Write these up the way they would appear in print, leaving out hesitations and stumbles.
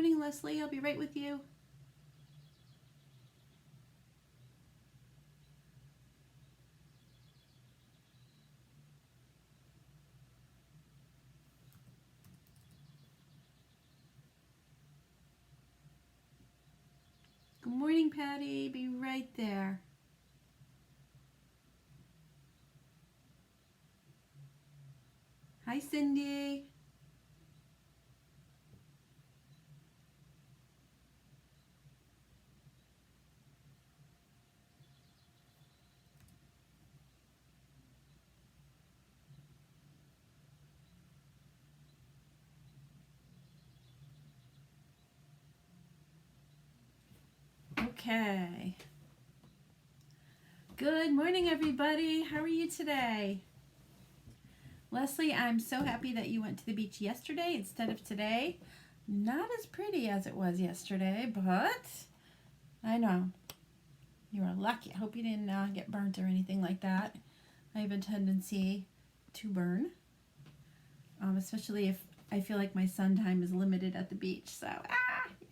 morning, Leslie. I'll be right with you. Good morning, Patty. Be right there. Hi, Cindy. Okay. Good morning, everybody. How are you today? Leslie, I'm so happy that you went to the beach yesterday instead of today. Not as pretty as it was yesterday, but I know. You were lucky. I hope you didn't get burnt or anything like that. I have a tendency to burn, especially if I feel like my sun time is limited at the beach. So,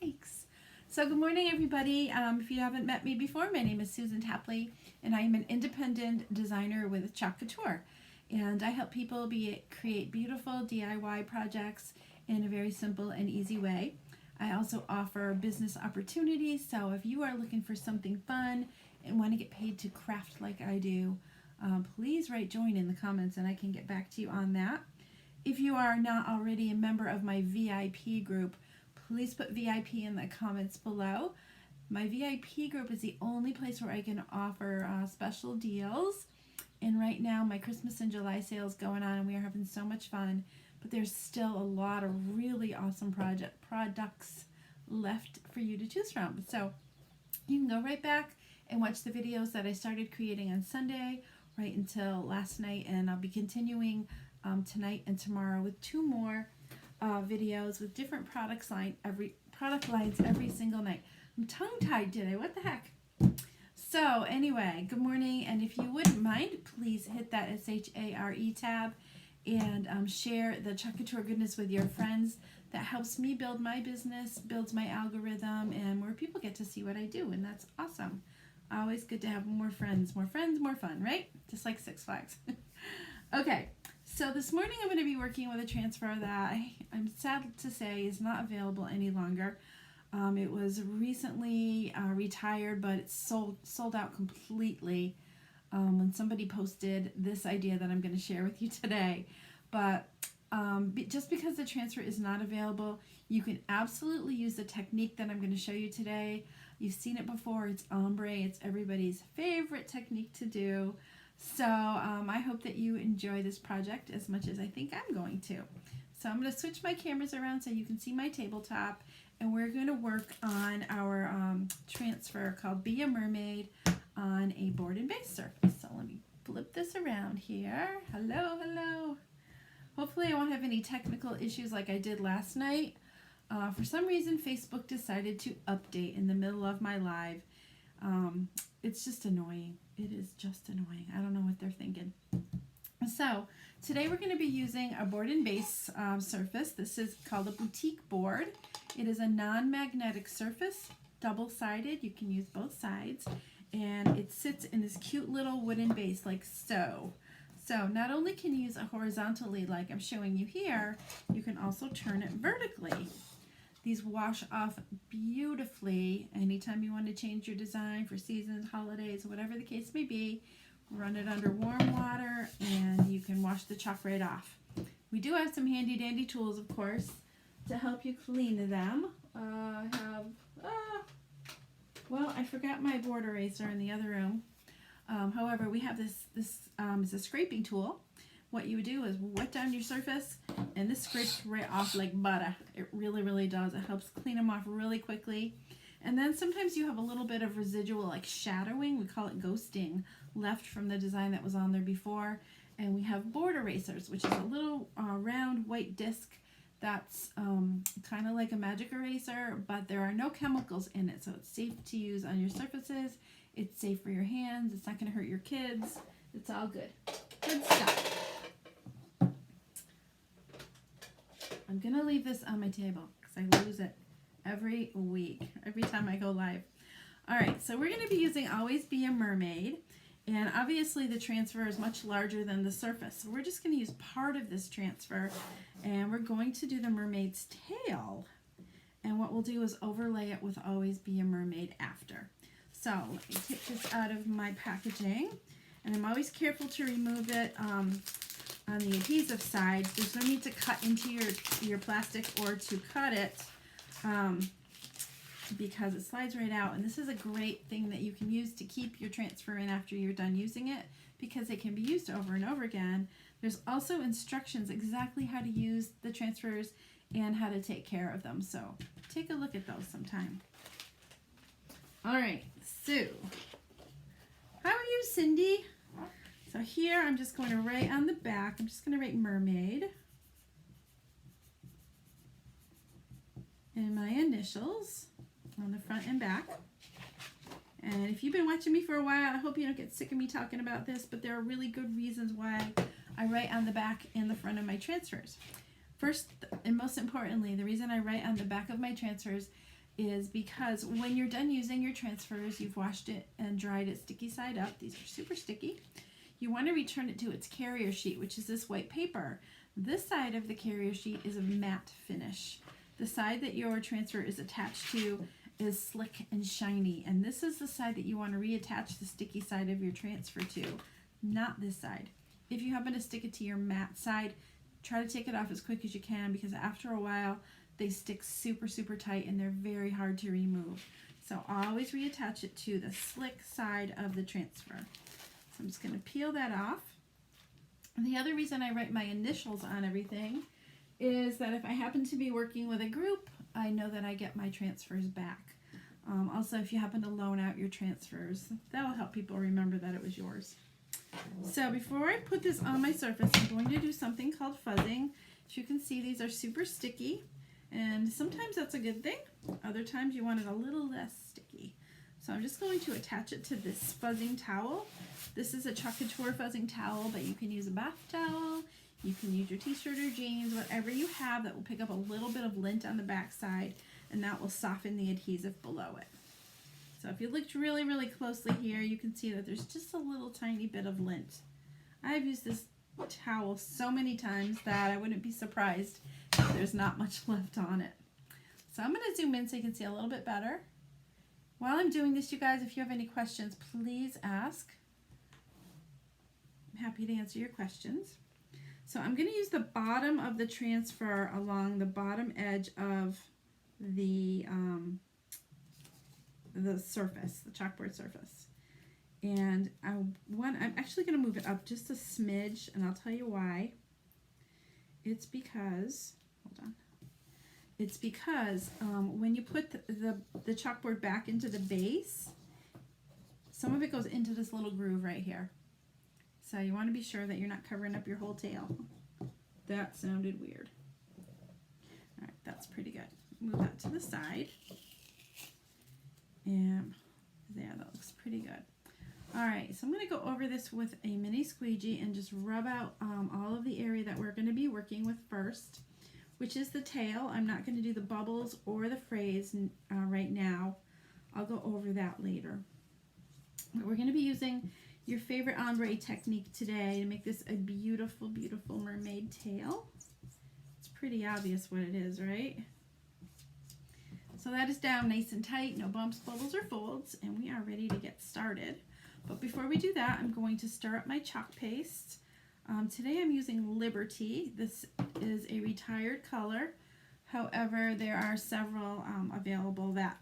yikes. So good morning, everybody. If you haven't met me before, my name is Susan Tapley, and I am an independent designer with Club Couture. And I help people create beautiful DIY projects in a very simple and easy way. I also offer business opportunities, so if you are looking for something fun and want to get paid to craft like I do, please write join in the comments and I can get back to you on that. If you are not already a member of my VIP group, please put VIP in the comments below. My VIP group is the only place where I can offer special deals. And right now my Christmas and July sale is going on and we are having so much fun. But there's still a lot of really awesome products left for you to choose from. So you can go right back and watch the videos that I started creating on Sunday right until last night. And I'll be continuing tonight and tomorrow with 2 more videos with different product lines every single night. I'm tongue-tied today. What the heck? So anyway, good morning. And if you wouldn't mind, please hit that SHARE tab and share the Club Couture goodness with your friends. That helps me build my business, builds my algorithm, and more people get to see what I do, and that's awesome. Always good to have more friends, more fun, right? Just like Six Flags. Okay, so this morning I'm going to be working with a transfer that I'm sad to say is not available any longer. It was recently retired, but it's sold out completely when somebody posted this idea that I'm going to share with you today. But just because the transfer is not available, you can absolutely use the technique that I'm going to show you today. You've seen it before. It's ombre. It's everybody's favorite technique to do. So I hope that you enjoy this project as much as I think I'm going to. So I'm going to switch my cameras around so you can see my tabletop, and we're going to work on our transfer called Be a Mermaid on a board and base surface. So let me flip this around here. Hello. Hopefully I won't have any technical issues like I did last night. For some reason, Facebook decided to update in the middle of my live. It's just annoying. It is just annoying. I don't know what they're thinking. So today we're going to be using a board and base surface. This is called a boutique board. It is a non-magnetic surface, double-sided. You can use both sides. And it sits in this cute little wooden base like so. So not only can you use it horizontally like I'm showing you here, you can also turn it vertically. These wash off beautifully anytime you want to change your design for seasons, holidays, whatever the case may be. Run it under warm water and you can wash the chalk right off. We do have some handy dandy tools, of course, to help you clean them. Well, I forgot my board eraser in the other room. However, we have this is a scraping tool. What you would do is wet down your surface, and this scrapes right off like butter. It really does. It helps clean them off really quickly. And then sometimes you have a little bit of residual like shadowing, we call it ghosting, left from the design that was on there before. And we have board erasers, which is a little round white disc that's kind of like a magic eraser, but there are no chemicals in it, so it's safe to use on your surfaces. It's safe for your hands. It's not going to hurt your kids. It's all good. Good stuff. I'm going to leave this on my table because I lose it every week, every time I go live. All right, so we're going to be using Always Be a Mermaid. And obviously the transfer is much larger than the surface. So we're just going to use part of this transfer. And we're going to do the mermaid's tail. And what we'll do is overlay it with Always Be a Mermaid after. So let me take this out of my packaging. And I'm always careful to remove it on the adhesive side. There's no need to cut into your plastic or to cut it because it slides right out. And this is a great thing that you can use to keep your transfer in after you're done using it because it can be used over and over again. There's also instructions exactly how to use the transfers and how to take care of them. So take a look at those sometime. All right, so how are you, Cindy? So here I'm just going to write on the back, I'm just going to write Mermaid and my initials on the front and back. And if you've been watching me for a while, I hope you don't get sick of me talking about this, but there are really good reasons why I write on the back and the front of my transfers. First and most importantly, the reason I write on the back of my transfers is because when you're done using your transfers, you've washed it and dried it sticky side up. These are super sticky. You want to return it to its carrier sheet, which is this white paper. This side of the carrier sheet is a matte finish. The side that your transfer is attached to is slick and shiny, and this is the side that you want to reattach the sticky side of your transfer to, not this side. If you happen to stick it to your matte side, try to take it off as quick as you can because after a while they stick super, super tight and they're very hard to remove. So always reattach it to the slick side of the transfer. So I'm just going to peel that off. And the other reason I write my initials on everything is that if I happen to be working with a group, I know that I get my transfers back. Also, if you happen to loan out your transfers, that'll help people remember that it was yours. So before I put this on my surface, I'm going to do something called fuzzing. As you can see, these are super sticky, and sometimes that's a good thing. Other times you want it a little less sticky. So I'm just going to attach it to this fuzzing towel. This is a Club Couture fuzzing towel, but you can use a bath towel. You can use your t-shirt or jeans, whatever you have that will pick up a little bit of lint on the back side, and that will soften the adhesive below it. So if you looked really, really closely here, you can see that there's just a little tiny bit of lint. I've used this towel so many times that I wouldn't be surprised if there's not much left on it. So I'm going to zoom in so you can see a little bit better. While I'm doing this, you guys, if you have any questions, please ask. I'm happy to answer your questions. So I'm going to use the bottom of the transfer along the bottom edge of the surface, the chalkboard surface. And I'm actually going to move it up just a smidge, and I'll tell you why. It's because, hold on. It's because when you put the chalkboard back into the base, some of it goes into this little groove right here. So you want to be sure that you're not covering up your whole tail. That sounded weird. All right, that's pretty good. Move that to the side. And yeah, that looks pretty good. All right, so I'm going to go over this with a mini squeegee and just rub out all of the area that we're going to be working with first, which is the tail. I'm not going to do the bubbles or the phrase right now. I'll go over that later. But we're going to be using your favorite ombre technique today to make this a beautiful, beautiful mermaid tail. It's pretty obvious what it is, right? So that is down nice and tight, no bumps, bubbles, or folds, and we are ready to get started. But before we do that, I'm going to stir up my chalk paste. Today I'm using Liberty. This is a retired color. However, there are several available that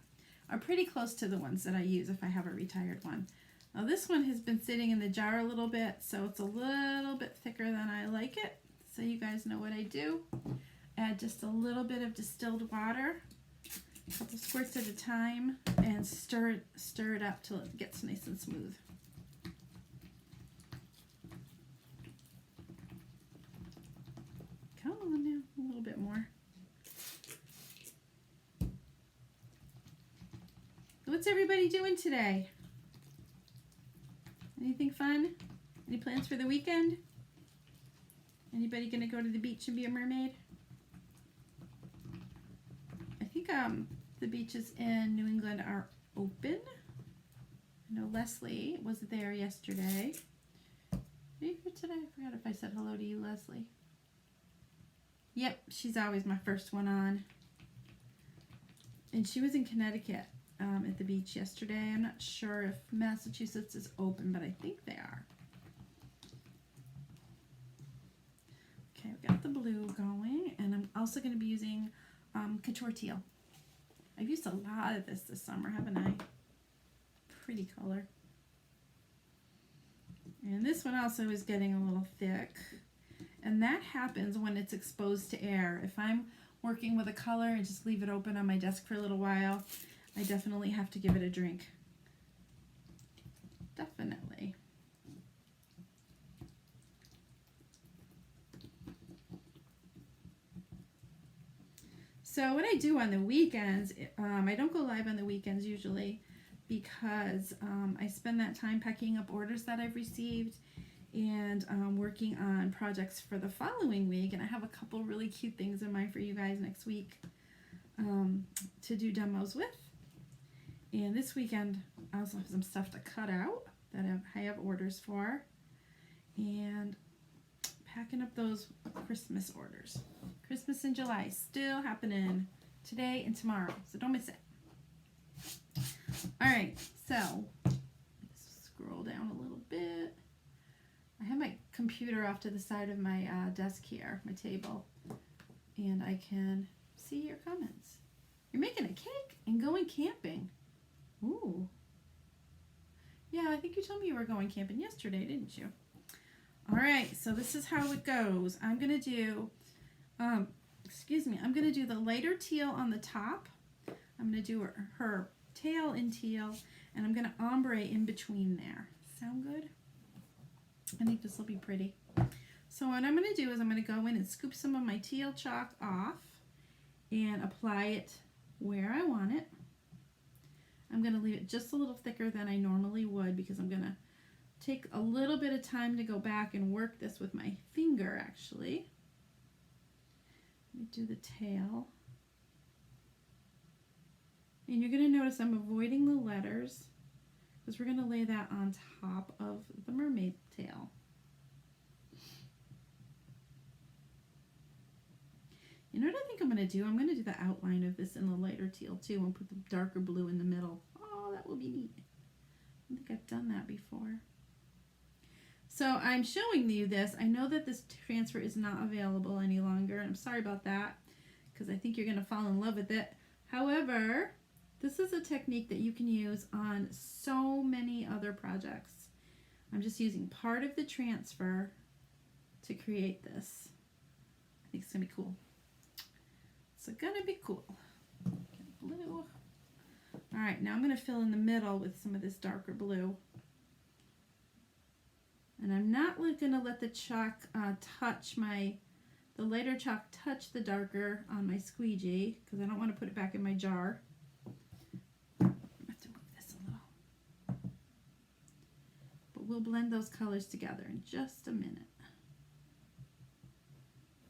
are pretty close to the ones that I use if I have a retired one. Now this one has been sitting in the jar a little bit, so it's a little bit thicker than I like it. So you guys know what I do. Add just a little bit of distilled water, a couple squirts at a time, and stir it up till it gets nice and smooth. Come on now, a little bit more. What's everybody doing today? Anything fun? Any plans for the weekend? Anybody gonna go to the beach and be a mermaid? I think The beaches in New England are open. I know Leslie was there yesterday. Are you here today? I forgot if I said hello to you, Leslie. Yep, she's always my first one on. And she was in Connecticut at the beach yesterday. I'm not sure if Massachusetts is open, but I think they are. Okay, we got the blue going, and I'm also going to be using Couture Teal. I've used a lot of this summer, haven't I? Pretty color. And this one also is getting a little thick. And that happens when it's exposed to air. If I'm working with a color and just leave it open on my desk for a little while, I definitely have to give it a drink. Definitely. So what I do on the weekends, I don't go live on the weekends usually because I spend that time packing up orders that I've received and working on projects for the following week. And I have a couple really cute things in mind for you guys next week to do demos with. And this weekend I also have some stuff to cut out that I have orders for. And packing up those Christmas orders. Christmas in July, still happening today and tomorrow, so don't miss it. All right, so let's scroll down a little bit. I have my computer off to the side of my desk here, my table, and I can see your comments. You're making a cake and going camping. Ooh. Yeah, I think you told me you were going camping yesterday, didn't you? All right, so this is how it goes. I'm going to do, I'm going to do the lighter teal on the top. I'm going to do her tail in teal, and I'm going to ombre in between there. Sound good? I think this will be pretty. So what I'm going to do is I'm going to go in and scoop some of my teal chalk off and apply it where I want it. I'm going to leave it just a little thicker than I normally would because I'm going to take a little bit of time to go back and work this with my finger, actually. Let me do the tail. And you're going to notice I'm avoiding the letters because we're going to lay that on top of the mermaid tail. You know what I think I'm going to do? I'm going to do the outline of this in the lighter teal too and put the darker blue in the middle. Oh, that will be neat. I think I've done that before. So I'm showing you this. I know that this transfer is not available any longer, and I'm sorry about that because I think you're going to fall in love with it. However, this is a technique that you can use on so many other projects. I'm just using part of the transfer to create this. I think it's going to be cool. It's going to be cool. Get blue. All right, now I'm going to fill in the middle with some of this darker blue. And I'm not going to let the chalk the lighter chalk touch the darker on my squeegee because I don't want to put it back in my jar. I have to move this a little. But we'll blend those colors together in just a minute.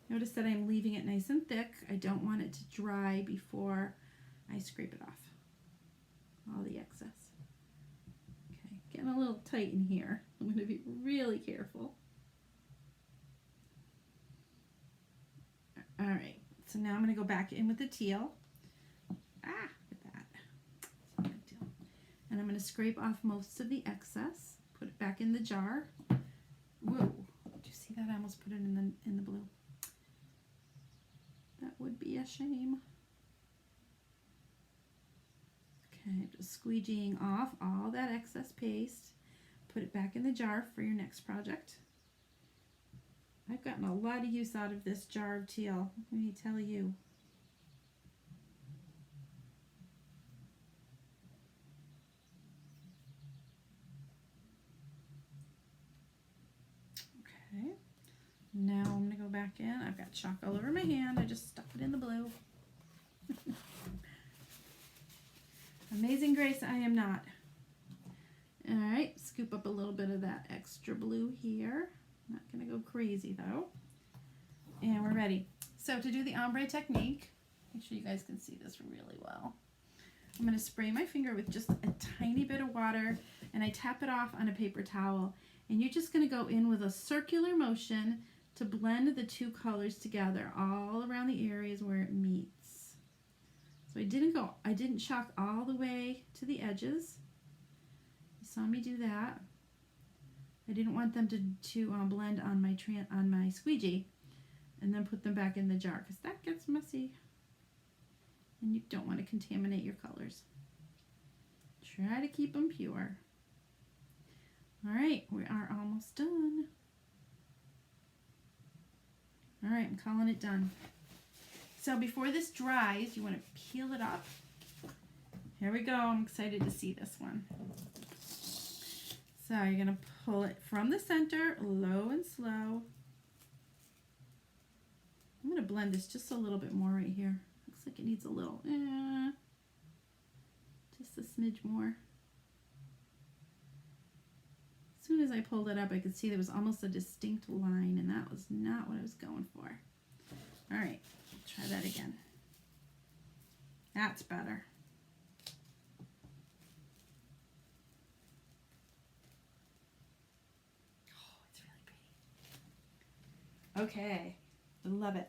Notice that I'm leaving it nice and thick. I don't want it to dry before I scrape it off. All the excess. Okay, getting a little tight in here. I'm going to be really careful. All right, so now I'm going to go back in with the teal. Look at that. And I'm going to scrape off most of the excess. Put it back in the jar. Whoa, did you see that? I almost put it in the blue. That would be a shame. Okay, just squeegeeing off all that excess paste. Put it back in the jar for your next project. I've gotten a lot of use out of this jar of teal, let me tell you. Okay, now I'm going to go back in. I've got chalk all over my hand. I just stuck it in the blue. Amazing Grace, I am not. All right, scoop up a little bit of that extra blue here. Not going to go crazy though. And we're ready. So to do the ombre technique, make sure you guys can see this really well. I'm going to spray my finger with just a tiny bit of water, and I tap it off on a paper towel. And you're just going to go in with a circular motion to blend the two colors together all around the areas where it meets. So I didn't chalk all the way to the edges. You saw me do that. I didn't want them to blend on my squeegee and then put them back in the jar, because that gets messy and you don't want to contaminate your colors. Try to keep them pure. All right, we are almost done. All right, I'm calling it done. So before this dries, you want to peel it up. Here we go. I'm excited to see this one. So you're going to pull it from the center, low and slow. I'm going to blend this just a little bit more right here. Looks like it needs a little, just a smidge more. As soon as I pulled it up, I could see there was almost a distinct line, and that was not what I was going for. All right, try that again. That's better. Oh, it's really pretty. Okay, I love it.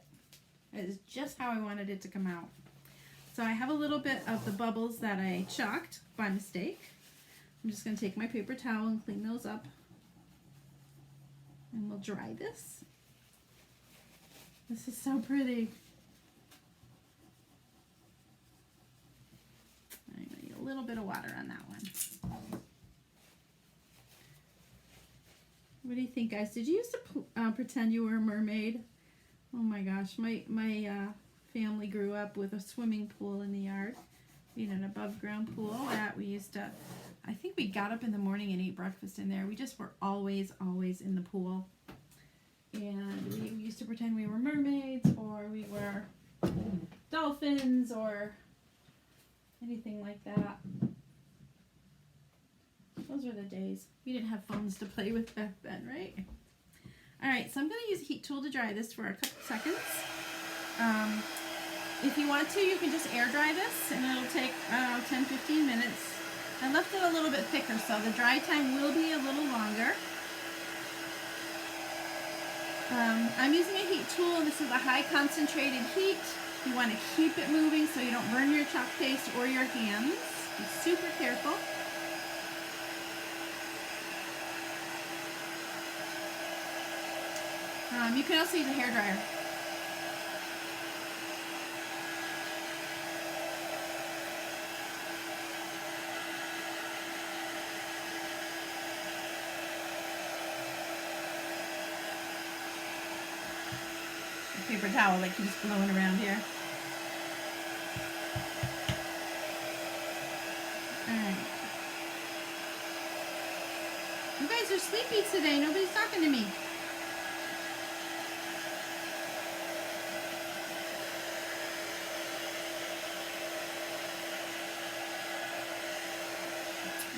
It is just how I wanted it to come out. So I have a little bit of the bubbles that I chalked by mistake. I'm just going to take my paper towel and clean those up. And we'll dry this. This is so pretty. I'm going to need a little bit of water on that one. What do you think, guys? Did you used to pretend you were a mermaid? Oh my gosh, my family grew up with a swimming pool in the yard. We had an above ground pool that we used to, I think we got up in the morning and ate breakfast in there. We just were always in the pool. And we used to pretend we were mermaids, or we were dolphins, or anything like that. Those were the days. We didn't have phones to play with back then, right? Alright, so I'm going to use a heat tool to dry this for a couple seconds. If you want to, you can just air dry this, and it'll take 10-15 minutes. I left it a little bit thicker, so the dry time will be a little longer. I'm using a heat tool. This is a high concentrated heat. You want to keep it moving so you don't burn your chalk paste or your hands. Be super careful. You can also use a hairdryer. A paper towel that keeps blowing around here. Alright. You guys are sleepy today. Nobody's talking to me.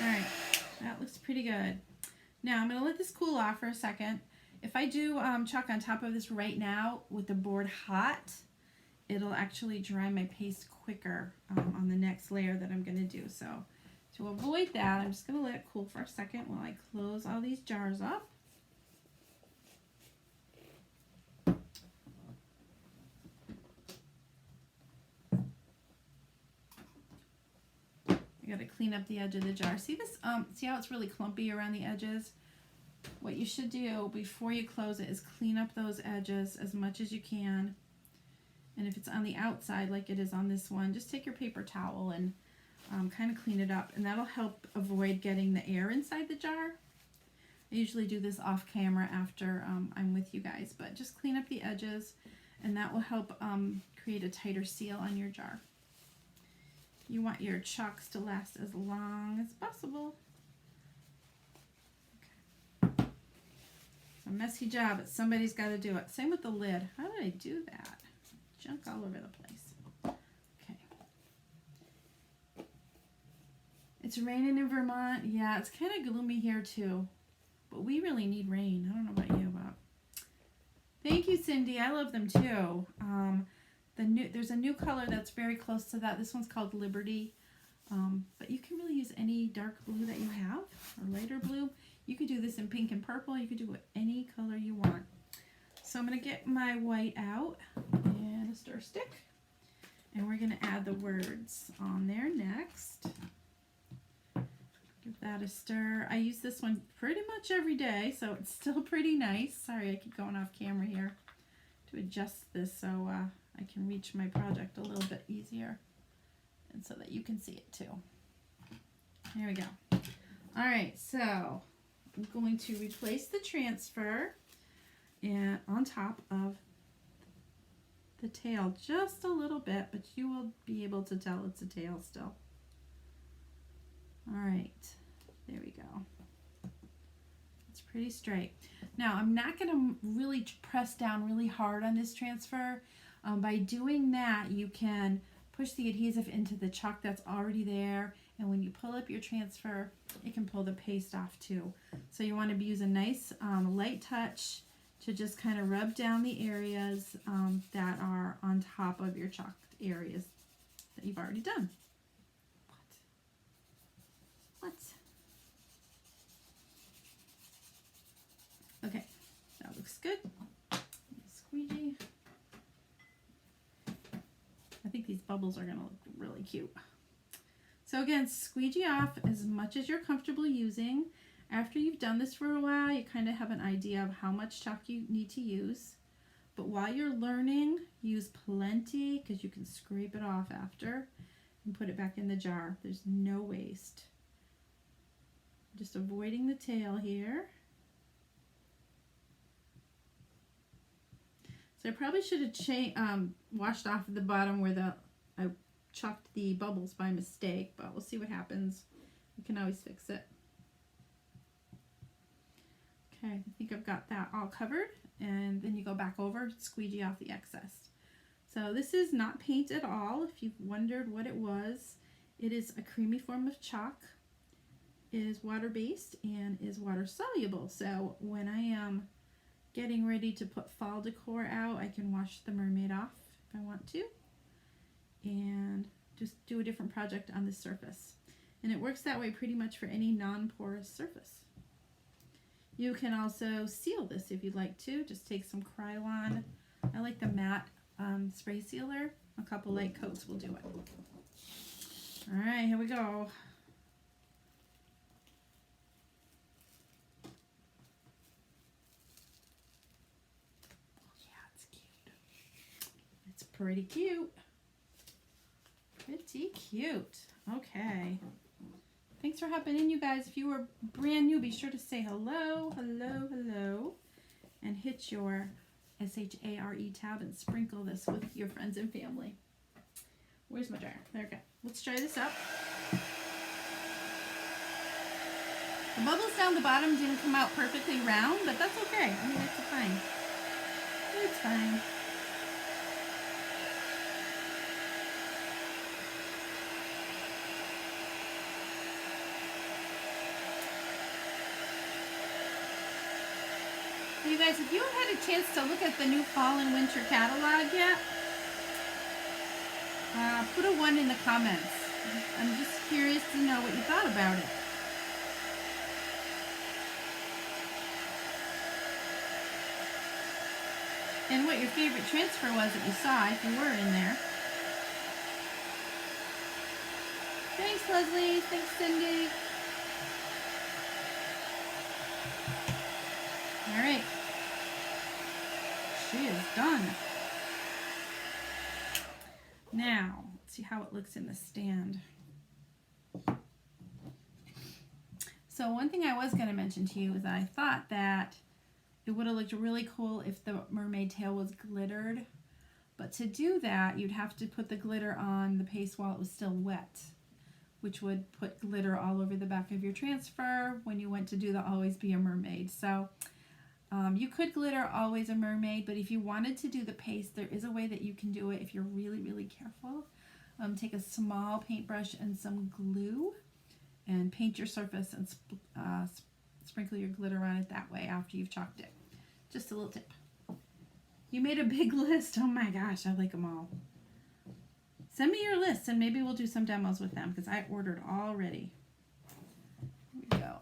Alright, that looks pretty good. Now I'm going to let this cool off for a second. If I do chalk on top of this right now with the board hot, it'll actually dry my paste quicker on the next layer that I'm going to do. So to avoid that, I'm just going to let it cool for a second while I close all these jars up. I got to clean up the edge of the jar. See this? See how it's really clumpy around the edges? What you should do before you close it is clean up those edges as much as you can. And if it's on the outside like it is on this one, just take your paper towel and kind of clean it up, and that'll help avoid getting the air inside the jar. I usually do this off camera after I'm with you guys, but just clean up the edges, and that will help create a tighter seal on your jar. You want your chalks to last as long as possible. Okay. It's a messy job, but somebody's got to do it. Same with the lid. How did I do that? Junk all over the place. Okay. It's raining in Vermont. Yeah, it's kind of gloomy here too. But we really need rain. I don't know about you, but thank you, Cindy. I love them too. There's a new color that's very close to that. This one's called Liberty. But you can really use any dark blue that you have or lighter blue. You could do this in pink and purple. You could do it any color you want. So I'm going to get my white out and a stir stick. And we're going to add the words on there next. Give that a stir. I use this one pretty much every day, so it's still pretty nice. Sorry, I keep going off camera here to adjust this so I can reach my project a little bit easier and so that you can see it too. There we go. All right, so I'm going to replace the transfer and on top of the tail just a little bit, but you will be able to tell it's a tail still. All right, there we go. It's pretty straight. Now I'm not going to really press down really hard on this transfer. By doing that, you can push the adhesive into the chalk that's already there, and when you pull up your transfer, it can pull the paste off too. So you want to use a nice light touch to just kind of rub down the areas that are on top of your chalked areas that you've already done. What? Okay, that looks good. Squeegee. I think these bubbles are going to look really cute. So again, squeegee off as much as you're comfortable using. After you've done this for a while, you kind of have an idea of how much chalk you need to use. But while you're learning, use plenty because you can scrape it off after and put it back in the jar. There's no waste. Just avoiding the tail here. So I probably should have washed off the bottom where I chalked the bubbles by mistake, but we'll see what happens. You can always fix it. Okay, I think I've got that all covered, and then you go back over, squeegee off the excess. So this is not paint at all. If you've wondered what it was, it is a creamy form of chalk. It is water-based and is water-soluble. So when I am getting ready to put fall decor out, I can wash the Mermaid off if I want to and just do a different project on this surface. And it works that way pretty much for any non-porous surface. You can also seal this if you'd like to. Just take some Krylon. I like the matte spray sealer. A couple light coats will do it. All right, here we go. Pretty cute. Pretty cute. Okay. Thanks for hopping in, you guys. If you were brand new, be sure to say hello, hello, hello, and hit your SHARE tab and sprinkle this with your friends and family. Where's my jar? There we go. Let's try this up. The bubbles down the bottom didn't come out perfectly round, but that's okay. I mean, it's fine. It's fine. You guys, if you haven't had a chance to look at the new fall and winter catalog yet, put a 1 in the comments. I'm just curious to know what you thought about it. And what your favorite transfer was that you saw if you were in there. Thanks, Leslie. Thanks, Cindy. All right. She is done. Now, let's see how it looks in the stand. So one thing I was going to mention to you is that I thought that it would have looked really cool if the mermaid tail was glittered. But to do that, you'd have to put the glitter on the paste while it was still wet, which would put glitter all over the back of your transfer when you went to do the Always Be a Mermaid. So you could glitter Always a Mermaid, but if you wanted to do the paste, there is a way that you can do it if you're really, really careful. Take a small paintbrush and some glue and paint your surface and sprinkle your glitter on it that way after you've chalked it. Just a little tip. You made a big list. Oh my gosh, I like them all. Send me your lists and maybe we'll do some demos with them because I ordered already. Here we go.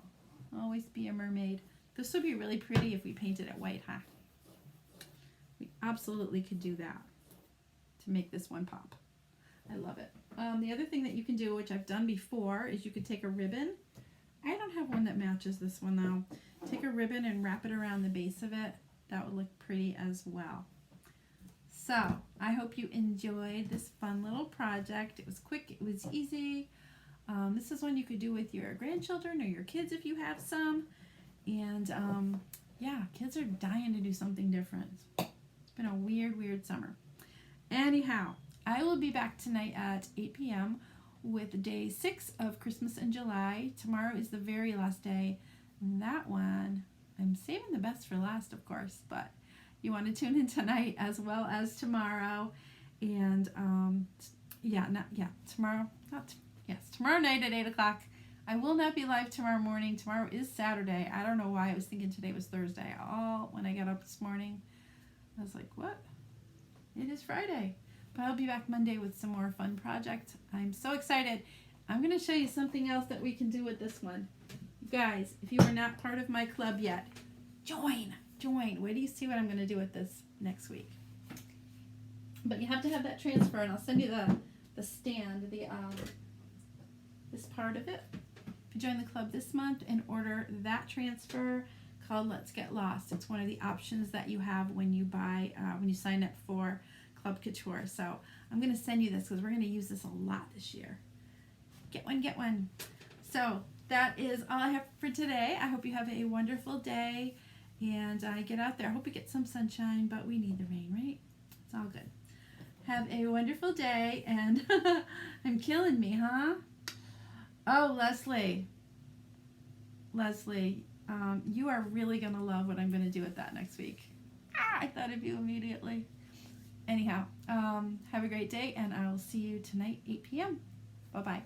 Always be a mermaid. This would be really pretty if we painted it white, huh? We absolutely could do that to make this one pop. I love it. The other thing that you can do, which I've done before, is you could take a ribbon. I don't have one that matches this one though. Take a ribbon and wrap it around the base of it. That would look pretty as well. So I hope you enjoyed this fun little project. It was quick, it was easy. This is one you could do with your grandchildren or your kids if you have some. And yeah, kids are dying to do something different. It's been a weird summer. Anyhow, I will be back tonight at 8 p.m. with day 6 of Christmas in July. Tomorrow is the very last day. And that one, I'm saving the best for last, of course, but you want to tune in tonight as well as tomorrow. And tomorrow night at 8 o'clock. I will not be live tomorrow morning. Tomorrow is Saturday. I don't know why I was thinking today was Thursday. When I got up this morning, I was like, what? It is Friday. But I'll be back Monday with some more fun projects. I'm so excited. I'm going to show you something else that we can do with this one. You guys, if you are not part of my club yet, join. Wait till you see what I'm going to do with this next week. But you have to have that transfer, and I'll send you the stand, this part of it. If you join the club this month and order that transfer called Let's Get Lost, it's one of the options that you have when you buy, when you sign up for Club Couture. So I'm going to send you this because we're going to use this a lot this year. Get one. So that is all I have for today. I hope you have a wonderful day and get out there. I hope we get some sunshine, but we need the rain, right? It's all good. Have a wonderful day, and I'm killing me, huh? Oh, Leslie, you are really going to love what I'm going to do with that next week. I thought of you immediately. Anyhow, have a great day, and I will see you tonight, 8 p.m. Bye-bye.